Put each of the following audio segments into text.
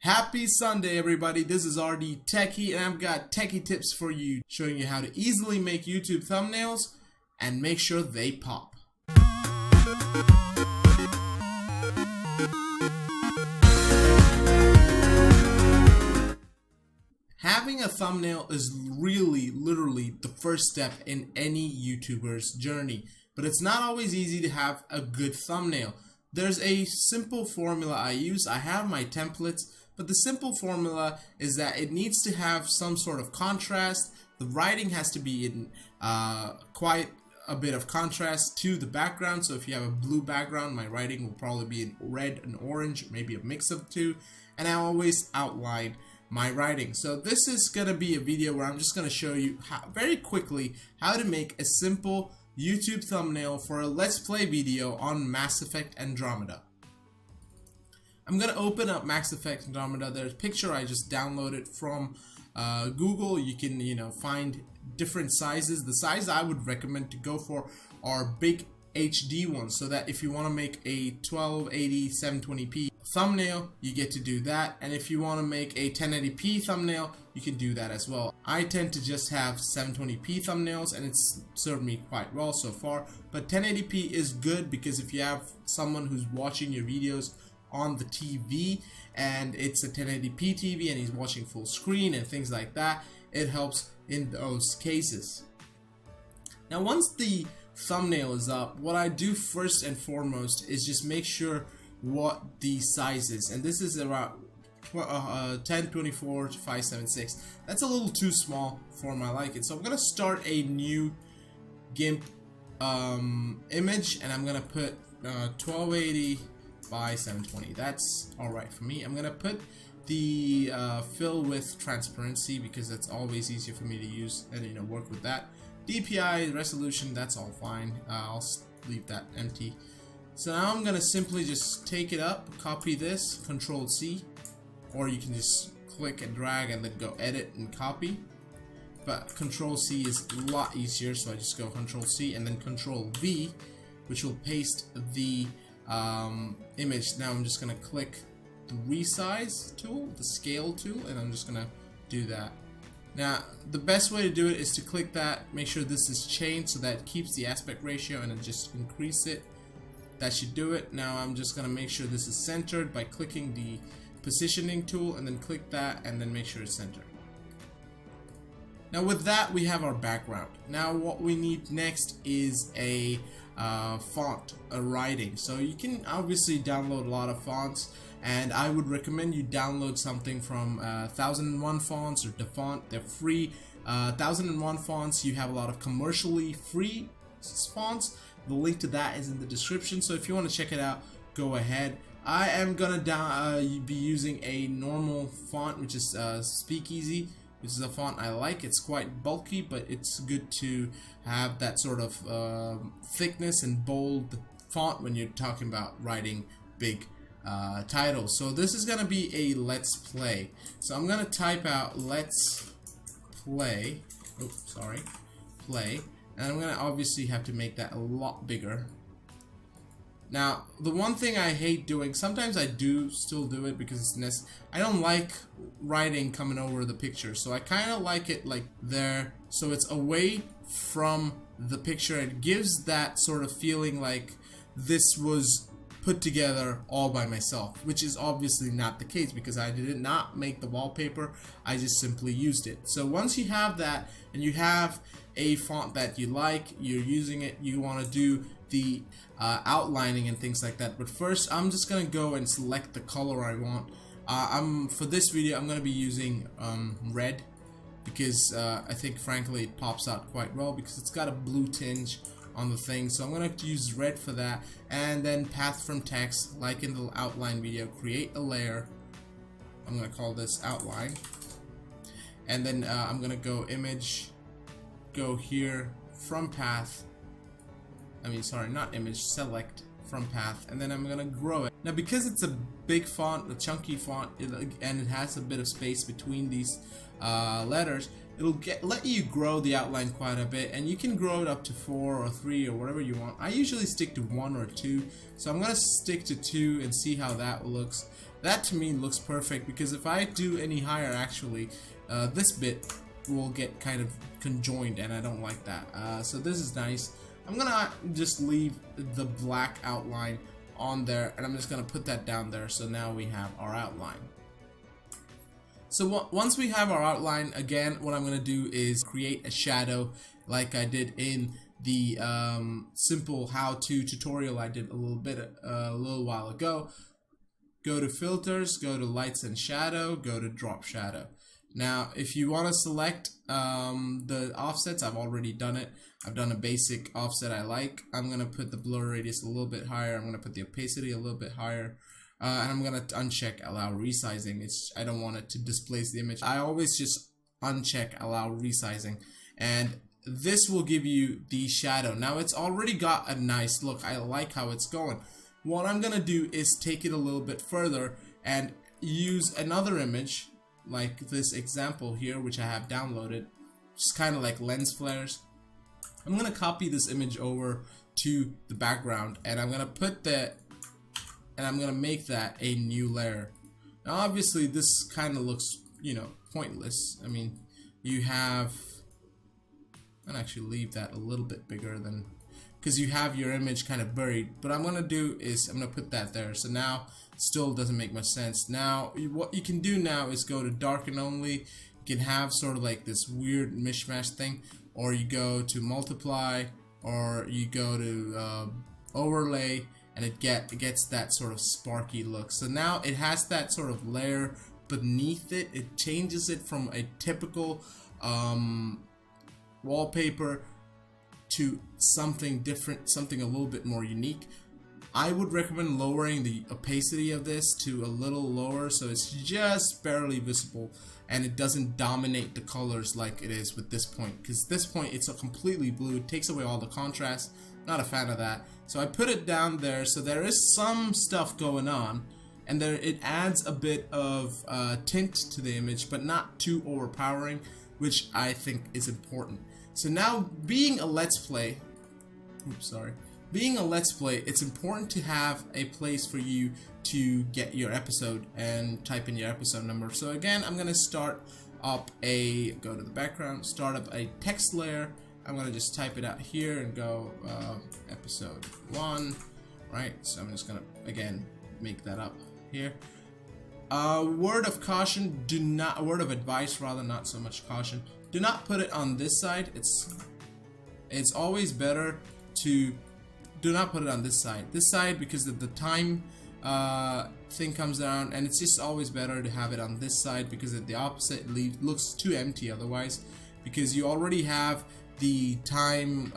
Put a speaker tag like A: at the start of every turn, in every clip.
A: Happy Sunday, everybody. This is RDTechy, and I've got techie tips for you, showing you how to easily make YouTube thumbnails and make sure they pop. Having a thumbnail is literally the first step in any YouTuber's journey, but it's not always easy to have a good thumbnail. There's a simple formula I use. I have my templates, but the simple formula is that it needs to have some sort of contrast. The writing has to be in quite a bit of contrast to the background. So if you have a blue background, my writing will probably be in red and orange, maybe a mix of the two. And I always outline my writing. So this is going to be a video where I'm just going to show you very quickly how to make a simple YouTube thumbnail for a Let's Play video on Mass Effect Andromeda. I'm going to open up Mass Effect Andromeda. There's a picture I just downloaded from Google. You can find different sizes. The size I would recommend to go for are big HD ones, so that if you want to make a 1280 720p thumbnail, you get to do that. And if you want to make a 1080p thumbnail, you can do that as well. I tend to just have 720p thumbnails, and it's served me quite well so far. But 1080p is good because if you have someone who's watching your videos on the TV and it's a 1080p TV and he's watching full screen and things like that, it helps in those cases. Now, once the thumbnail is up, what I do first and foremost is just make sure what the size is, and this is around 1024 to 576. That's a little too small for my liking, so I'm gonna start a new GIMP image, and I'm gonna put 1280 by 720. That's alright for me. I'm gonna put the fill with transparency because that's always easier for me to use and work with that. DPI resolution, that's all fine. I'll leave that empty. So now I'm gonna simply just take it up, copy this, Control C, or you can just click and drag and then go edit and copy. But Control C is a lot easier, so I just go Control C and then Control V, which will paste the image. Now I'm just gonna click the resize tool, the scale tool, and I'm just gonna do that. Now the best way to do it is to click that, make sure this is changed so that it keeps the aspect ratio, and then just increase it. That should do it. Now I'm just gonna make sure this is centered by clicking the positioning tool, and then click that and then make sure it's centered. Now with that, we have our background. Now what we need next is a font, a writing. So you can obviously download a lot of fonts, and I would recommend you download something from 1001 Fonts or DaFont. They're free. 1001 Fonts, you have a lot of commercially free fonts. The link to that is in the description, so if you want to check it out, go ahead. I am gonna be using a normal font, which is Speakeasy, which is a font I like. It's quite bulky, but it's good to have that sort of thickness and bold font when you're talking about writing big titles. So this is gonna be a Let's Play. So I'm gonna type out Let's Play. Play. And I'm gonna obviously have to make that a lot bigger. Now, the one thing I hate doing, sometimes I do still do it because it's necessary. I don't like writing coming over the picture, so I kind of like it like there, so it's away from the picture. It gives that sort of feeling like this was put together all by myself, which is obviously not the case because I did not make the wallpaper. I just simply used it. So once you have that and you have a font that you like, you're using it, you want to do the outlining and things like that. But first, I'm just gonna go and select the color I want. For this video, I'm gonna be using red because I think frankly it pops out quite well because it's got a blue tinge on the thing. So I'm gonna use red for that, and then path from text, like in the outline video, create a layer. I'm gonna call this outline, and then I'm gonna go image, go here from path. Not image, select from path, and then I'm gonna grow it. Now because it's a big font, a chunky font, and it has a bit of space between these letters, it'll let you grow the outline quite a bit, and you can grow it up to 4 or 3 or whatever you want. I usually stick to 1 or 2, so I'm gonna stick to 2 and see how that looks. that to me looks perfect, because if I do any higher, actually this bit will get kind of conjoined, and I don't like that. So this is nice. I'm gonna just leave the black outline on there, and I'm just gonna put that down there. So now we have our outline. So once we have our outline, again, what I'm gonna do is create a shadow like I did in the simple how-to tutorial I did a little while ago. Go to filters, go to lights and shadow, go to drop shadow. Now if you want to select the offsets, I've already done it. I've done a basic offset I like. I'm gonna put the blur radius a little bit higher. I'm gonna put the opacity a little bit higher, and I'm gonna uncheck allow resizing. I don't want it to displace the image. I always just uncheck allow resizing, and this will give you the shadow. Now it's already got a nice look. I like how it's going. What I'm gonna do is take it a little bit further and use another image like this example here, which I have downloaded, just kind of like lens flares. I'm gonna copy this image over to the background, and I'm gonna put that, and I'm gonna make that a new layer. Now obviously this kind of looks, you know, pointless. I mean, you have, I'm gonna actually leave that a little bit bigger than, because you have your image kind of buried. But what I'm gonna do is I'm gonna put that there. So now still doesn't make much sense. Now what you can do now is go to darken only. You can have sort of like this weird mishmash thing, or you go to multiply, or you go to overlay, and it gets that sort of sparky look. So now it has that sort of layer beneath it. It changes it from a typical wallpaper to something different, something a little bit more unique. I would recommend lowering the opacity of this to a little lower, so it's just barely visible and it doesn't dominate the colors like it is with this point, because this point it's a completely blue. It takes away all the contrast. Not a fan of that. So I put it down there, so there is some stuff going on, and there it adds a bit of tint to the image, but not too overpowering, which I think is important. So now, being a Let's Play, being a Let's Play, it's important to have a place for you to get your episode and type in your episode number. So again, I'm gonna start up go to the background, start up a text layer. I'm gonna just type it out here and go episode 1, right? So I'm just gonna again make that up here. Word of caution: word of advice rather, not so much caution. Do not put it on this side. It's always better to do not put it on this side. This side, because of the time thing comes down, and it's just always better to have it on this side, because at the opposite looks too empty otherwise, because you already have the time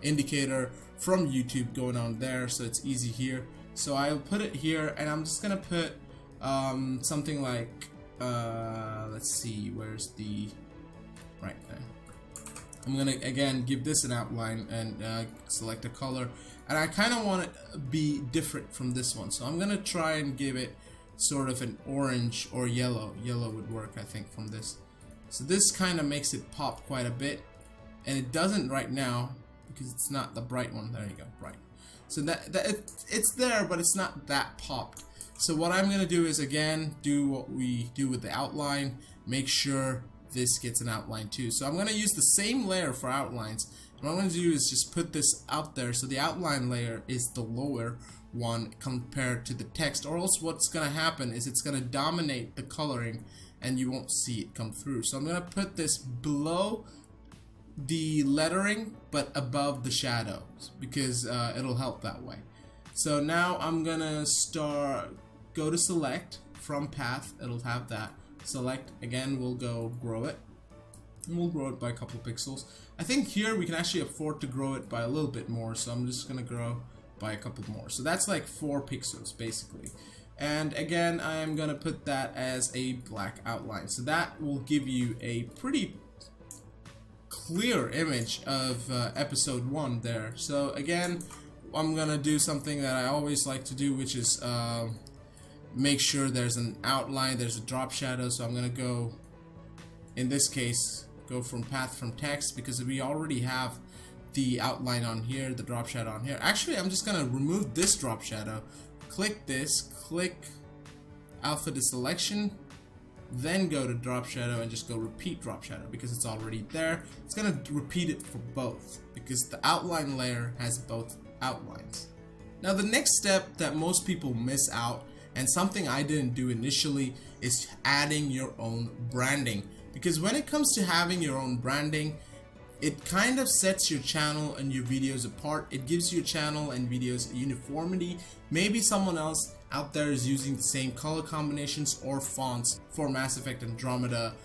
A: indicator from YouTube going on there, so it's easy here. So I'll put it here, and I'm just gonna put something like let's see, where's the right there. I'm gonna again give this an outline and select a color, and I kind of want it to be different from this one, so I'm gonna try and give it sort of an orange or yellow. Yellow would work, I think, from this. So this kind of makes it pop quite a bit, and it doesn't right now because it's not the bright one. There you go, bright. So it's there, but it's not that popped. So what I'm gonna do is again do what we do with the outline. Make sure this gets an outline too. So I'm gonna use the same layer for outlines. What I'm gonna do is just put this out there, so the outline layer is the lower one compared to the text, or else what's gonna happen is it's gonna dominate the coloring and you won't see it come through. So I'm gonna put this below the lettering but above the shadows, because it'll help that way. So now I'm gonna go to select from path. It'll have that. Select again, we'll go grow it, and we'll grow it by a couple of pixels. I think here we can actually afford to grow it by a little bit more, so I'm just gonna grow by a couple more. So that's like 4 pixels basically. And again, I am gonna put that as a black outline, so that will give you a pretty clear image of episode 1 there. So again, I'm gonna do something that I always like to do, which is make sure there's an outline, there's a drop shadow. So I'm gonna go, in this case, go from path from text, because we already have the outline on here, the drop shadow on here. Actually, I'm just gonna remove this drop shadow, click this, click alpha deselection, then go to drop shadow and just go repeat drop shadow because it's already there. It's gonna repeat it for both because the outline layer has both outlines. Now the next step that most people miss out, and something I didn't do initially, is adding your own branding. Because when it comes to having your own branding, it kind of sets your channel and your videos apart. It gives your channel and videos uniformity. Maybe someone else out there is using the same color combinations or fonts for Mass Effect Andromeda,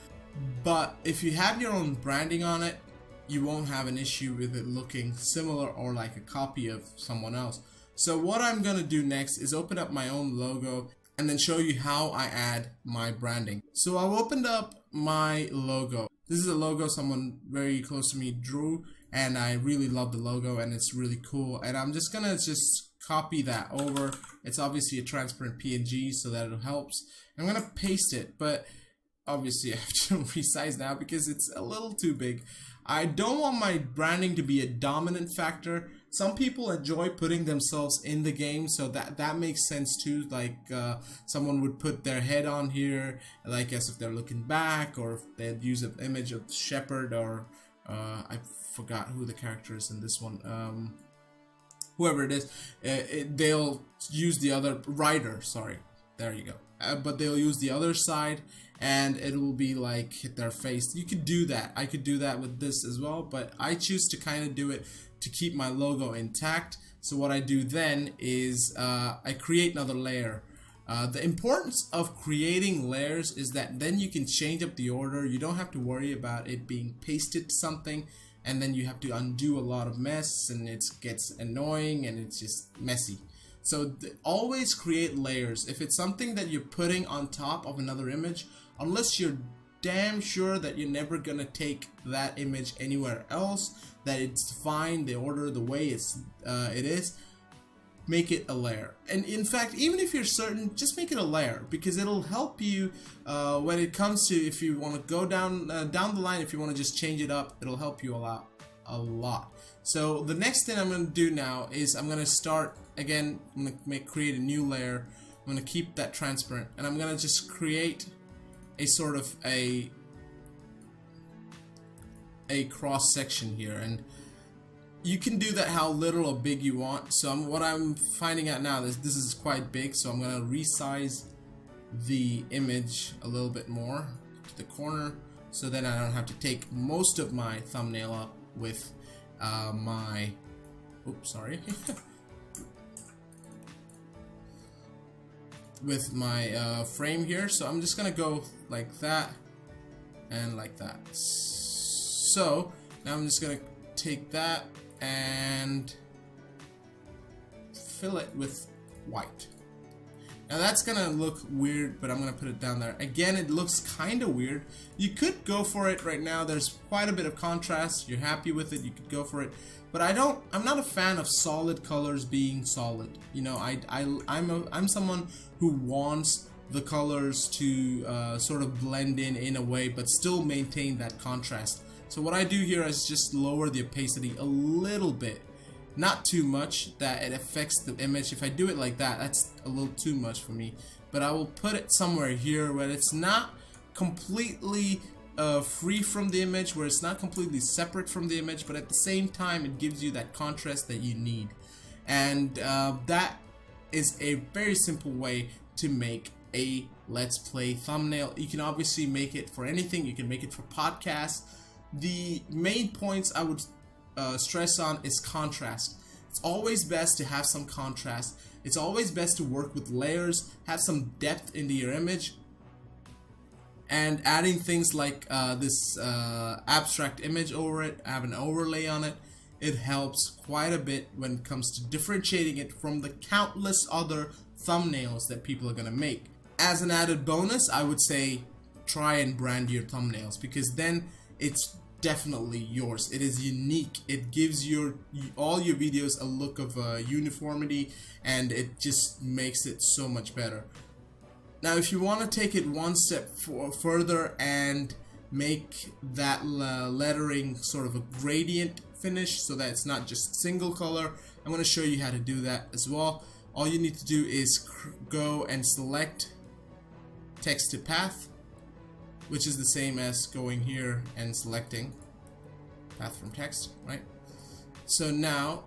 A: but if you have your own branding on it, you won't have an issue with it looking similar or like a copy of someone else. So what I'm gonna do next is open up my own logo and then show you how I add my branding. So I've opened up my logo. This is a logo someone very close to me drew, and I really love the logo and it's really cool, and I'm just gonna copy that over. It's obviously a transparent PNG, so that it helps. I'm gonna paste it, but obviously I have to resize now because it's a little too big. I don't want my branding to be a dominant factor. Some people enjoy putting themselves in the game, so that makes sense too. Like someone would put their head on here, like as if they're looking back, or if they'd use an image of Shepard, or I forgot who the character is in this one. Whoever it is, they'll use the other Rider. Sorry, there you go. But they'll use the other side, and it will be like hit their face. You could do that. I could do that with this as well, but I choose to kind of do it to keep my logo intact. So what I do then is I create another layer. The importance of creating layers is that then you can change up the order. You don't have to worry about it being pasted to something, and then you have to undo a lot of mess, and it gets annoying and it's just messy. So always create layers. If it's something that you're putting on top of another image, unless you're damn sure that you're never gonna take that image anywhere else, that it's fine, the order, the way it is, make it a layer. And in fact, even if you're certain, just make it a layer, because it'll help you when it comes to, if you want to go down the line, if you want to just change it up, it'll help you a lot. So the next thing I'm going to do now is I'm going to start again. I'm going to create a new layer. I'm going to keep that transparent, and I'm going to just create a sort of a cross section here, and you can do that how little or big you want. So what I'm finding out now is this is quite big, so I'm gonna resize the image a little bit more to the corner, so then I don't have to take most of my thumbnail up with my with my frame here. So I'm just gonna go like that and like that. So now I'm just gonna take that and fill it with white. Now that's gonna look weird, but I'm gonna put it down there. Again, it looks kind of weird. You could go for it right now. There's quite a bit of contrast. You're happy with it, you could go for it. But I'm not a fan of solid colors being solid. You know, I'm someone who wants the colors to sort of blend in a way, but still maintain that contrast. So what I do here is just lower the opacity a little bit, not too much that it affects the image. If I do it like that, that's a little too much for me. But I will put it somewhere here where it's not completely free from the image, where it's not completely separate from the image, but at the same time it gives you that contrast that you need. And that is a very simple way to make a Let's Play thumbnail. You can obviously make it for anything. You can make it for podcasts. The main points I would stress on is contrast. It's always best to have some contrast. It's always best to work with layers, have some depth into your image, and adding things like this abstract image over it, have an overlay on it. It helps quite a bit when it comes to differentiating it from the countless other thumbnails that people are gonna make. As an added bonus, I would say try and brand your thumbnails, because then it's definitely yours. It is unique. It gives all your videos a look of uniformity, and it just makes it so much better. Now if you want to take it one step further and make that lettering sort of a gradient finish, so that it's not just single color, I'm going to show you how to do that as well. All you need to do is go and select text to path, which is the same as going here and selecting path from text, right? So now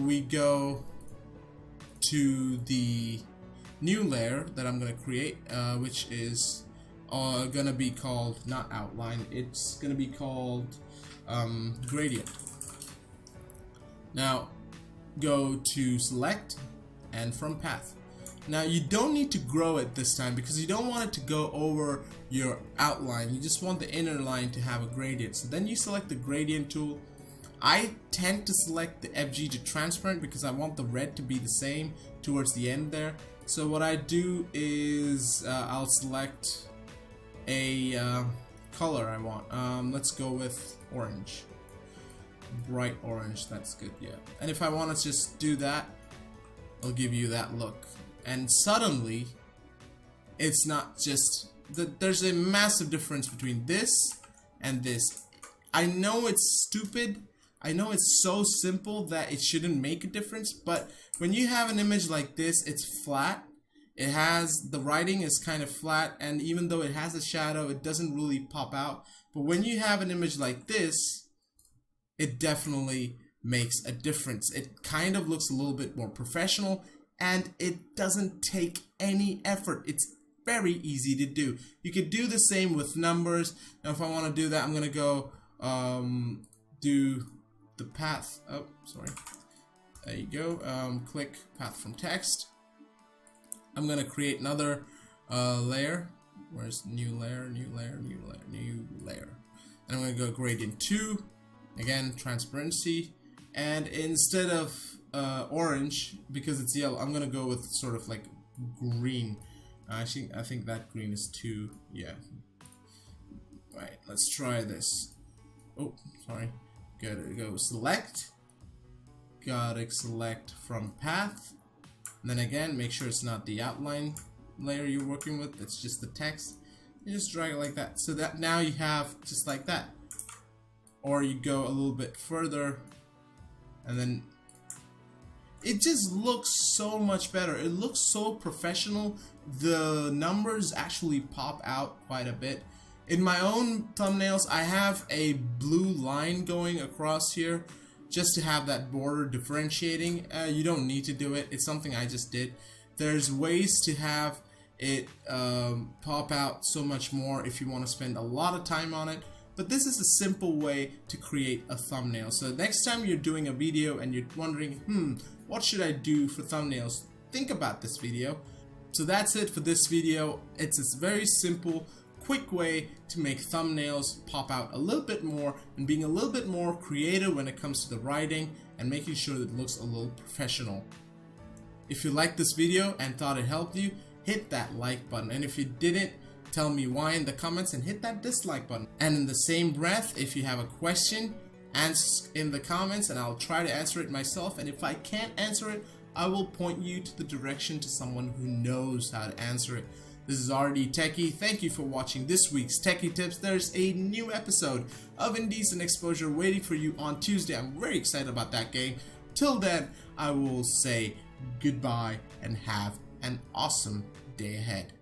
A: we go to the new layer that I'm gonna create, which is gonna be called, not outline, it's gonna be called gradient. Now go to select and from path. Now you don't need to grow it this time because you don't want it to go over your outline. You just want the inner line to have a gradient. So then you select the gradient tool. I tend to select the FG to transparent because I want the red to be the same towards the end there. So what I do is I'll select a color I want. Let's go with orange. Bright orange, that's good, yeah. And if I want to just do that, I'll give you that look. And suddenly, it's not just there's a massive difference between this and this. I know it's stupid. I know it's so simple that it shouldn't make a difference, but when you have an image like this, it's flat. It has, the writing is kind of flat, and even though it has a shadow, it doesn't really pop out. But when you have an image like this, it definitely makes a difference. It kind of looks a little bit more professional, and it doesn't take any effort. It's very easy to do. You could do the same with numbers. Now if I want to do that, I'm going to go do the path. Oh, sorry. There you go. Click path from text. I'm going to create another layer. Where's new layer, new layer, new layer, new layer. And I'm going to go gradient 2. Again, transparency. And instead of orange, because it's yellow, I'm gonna go with sort of like green. I think that green is too, yeah. Right, let's try this. Oh, sorry. Gotta go select. Gotta select from path. And then again, make sure it's not the outline layer you're working with, it's just the text. You just drag it like that. So that now you have just like that. Or you go a little bit further, and then it just looks so much better. It looks so professional. The numbers actually pop out quite a bit. In my own thumbnails, I have a blue line going across here just to have that border differentiating. You don't need to do it. It's something I just did. There's ways to have it pop out so much more if you want to spend a lot of time on it. But this is a simple way to create a thumbnail. So next time you're doing a video and you're wondering, what should I do for thumbnails? Think about this video. So that's it for this video. It's a very simple, quick way to make thumbnails pop out a little bit more and being a little bit more creative when it comes to the writing and making sure that it looks a little professional. If you liked this video and thought it helped you, hit that like button. And if you didn't, tell me why in the comments and hit that dislike button. And in the same breath, if you have a question, ask in the comments and I'll try to answer it myself. And if I can't answer it, I will point you to the direction to someone who knows how to answer it. This is RDTechy. Thank you for watching this week's Techy Tips. There's a new episode of Indecent Exposure waiting for you on Tuesday. I'm very excited about that game. Till then, I will say goodbye and have an awesome day ahead.